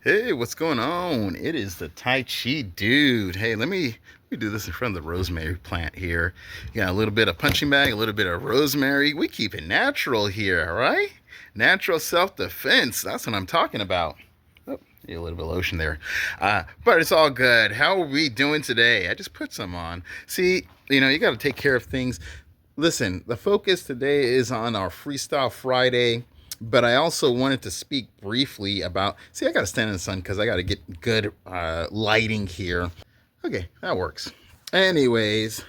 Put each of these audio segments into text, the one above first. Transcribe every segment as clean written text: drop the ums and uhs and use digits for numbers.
Hey, what's going on? It is the Tai Chi Dude. Hey, let me do this in front of the rosemary plant here. You got a little bit of punching bag, a little bit of rosemary. We keep it natural here, all right? Natural self-defense. That's what I'm talking about. Oh, need a little bit of lotion there. But it's all good. How are we doing today? I just put some on. See, you got to take care of things. Listen, the focus today is on our Freestyle Friday, but I also wanted to speak briefly about. See, I got to stand in the sun because I got to get good lighting here. Okay, that works. Anyways,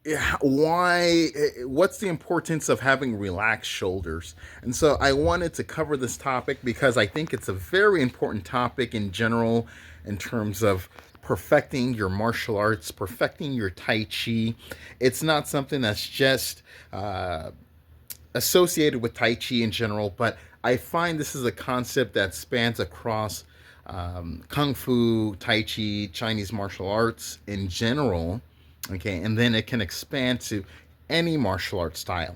yeah, why? What's the importance of having relaxed shoulders? And so I wanted to cover this topic because I think it's a very important topic in general in terms of perfecting your martial arts, perfecting your Tai Chi. It's not something that's just associated with Tai Chi in general, but I find this is a concept that spans across Kung Fu, Tai Chi, Chinese martial arts in general. Okay, and then it can expand to any martial art style.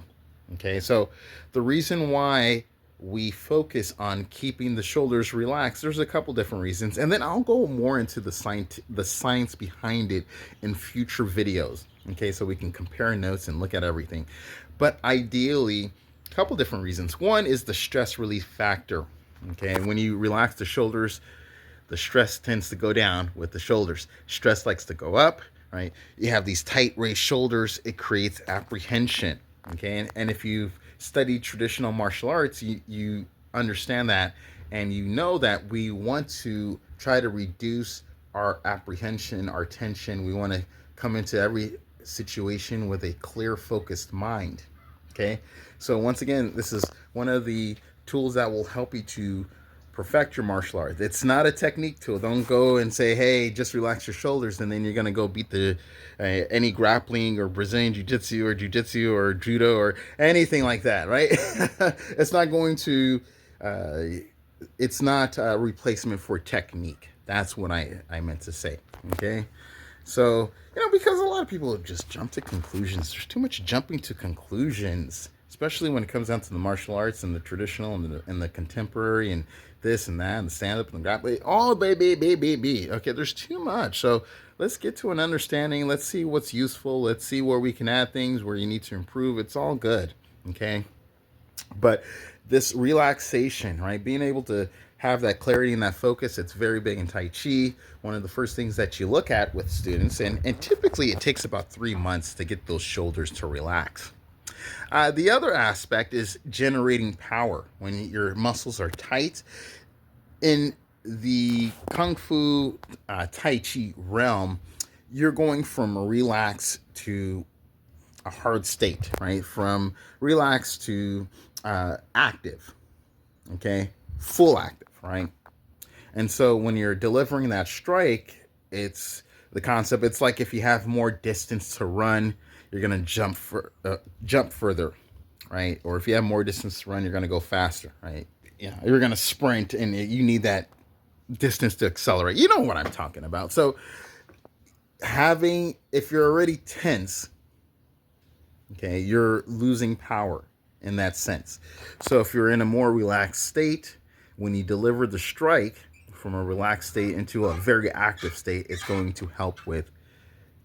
Okay, so the reason why we focus on keeping the shoulders relaxed, there's a couple different reasons, and then I'll go more into the science behind it in future videos. Okay, so we can compare notes and look at everything. But ideally, a couple different reasons. One is the stress relief factor. Okay, and when you relax the shoulders, the stress tends to go down with the shoulders. Stress likes to go up, right? You have these tight raised shoulders, it creates apprehension. Okay, and if you've studied traditional martial arts, you understand that, and you know that we want to try to reduce our apprehension, our tension. We want to come into every situation with a clear, focused mind. Okay, so once again, this is one of the tools that will help you to perfect your martial art. It's not a technique tool. Don't go and say, "Hey, just relax your shoulders," and then you're gonna go beat the any grappling or Brazilian jiu-jitsu or judo or anything like that, right? It's not going to. Uh, it's not a replacement for technique. That's what I meant to say. Okay, so because a lot of people just jump to conclusions. There's too much jumping to conclusions, especially when it comes down to the martial arts and the traditional and the contemporary and this and that and the stand up and the grappling. Oh, baby. Okay, there's too much. So let's get to an understanding. Let's see what's useful. Let's see where we can add things, where you need to improve. It's all good. Okay. But this relaxation, right? Being able to have that clarity and that focus, it's very big in Tai Chi. One of the first things that you look at with students, and typically it takes about 3 months to get those shoulders to relax. The other aspect is generating power when your muscles are tight. In the Kung Fu Tai Chi realm, you're going from relax to a hard state, right? From relax to active, okay? Full active, right? And so when you're delivering that strike, it's the concept. It's like if you have more distance to run, you're gonna jump further, right? Or if you have more distance to run, you're gonna go faster, right? Yeah, you're gonna sprint, and you need that distance to accelerate. You know what I'm talking about. So if you're already tense, okay, you're losing power in that sense. So if you're in a more relaxed state, when you deliver the strike from a relaxed state into a very active state, it's going to help with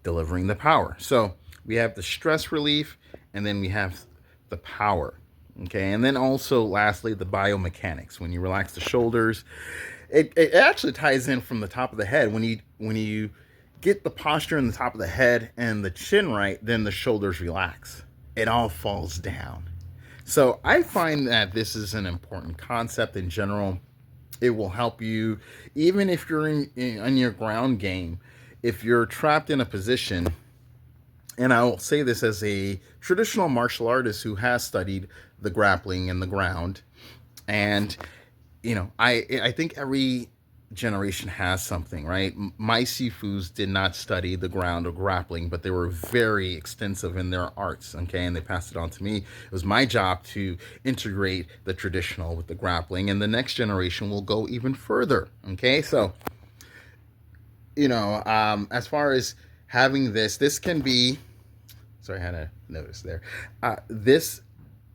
delivering the power. So we have the stress relief, and then we have the power. Okay, and then also lastly, the biomechanics. When you relax the shoulders, it actually ties in from the top of the head. When you get the posture in the top of the head and the chin right, then the shoulders relax. It all falls down. So I find that this is an important concept in general. It will help you, even if you're in your ground game. If you're trapped in a position, and I'll say this as a traditional martial artist who has studied the grappling and the ground, and I think every generation has something, right? My Sifus did not study the ground or grappling, but they were very extensive in their arts, okay, and they passed it on to me. It was my job to integrate the traditional with the grappling, and the next generation will go even further, okay? So, as far as having this can be, sorry, I had a notice there. This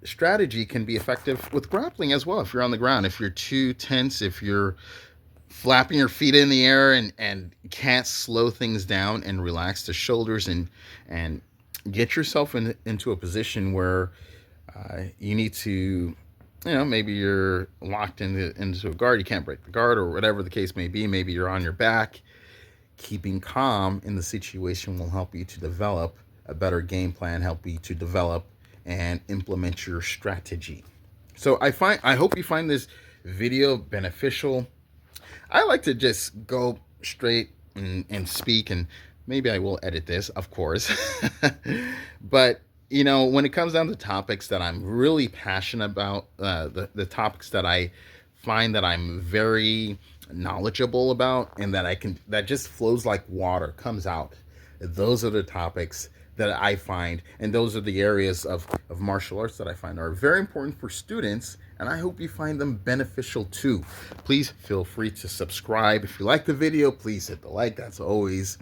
strategy can be effective with grappling as well if you're on the ground. If you're too tense, if you're flapping your feet in the air and can't slow things down and relax the shoulders and get yourself into a position where you need to, maybe you're locked into a guard, you can't break the guard or whatever the case may be. Maybe you're on your back. Keeping calm in the situation will help you to develop a better game plan, help you to develop and implement your strategy. So I hope you find this video beneficial. I like to just go straight and speak, and maybe I will edit this, of course. But when it comes down to topics that I'm really passionate about, the topics that I find that I'm very knowledgeable about, and that just flows like water, comes out. Those are the topics that I find, and those are the areas of martial arts that I find are very important for students, and I hope you find them beneficial too. Please feel free to subscribe. If you like the video, please hit the like. That's always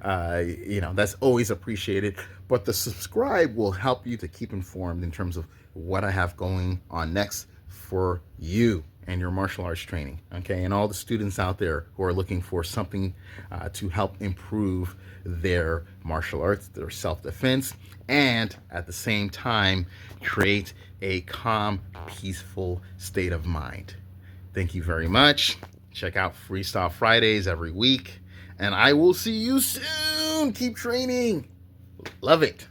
that's always appreciated. But the subscribe will help you to keep informed in terms of what I have going on next for you and your martial arts training, okay? And all the students out there who are looking for something to help improve their martial arts, their self-defense, and at the same time, create a calm, peaceful state of mind. Thank you very much. Check out Freestyle Fridays every week, and I will see you soon. Keep training. Love it.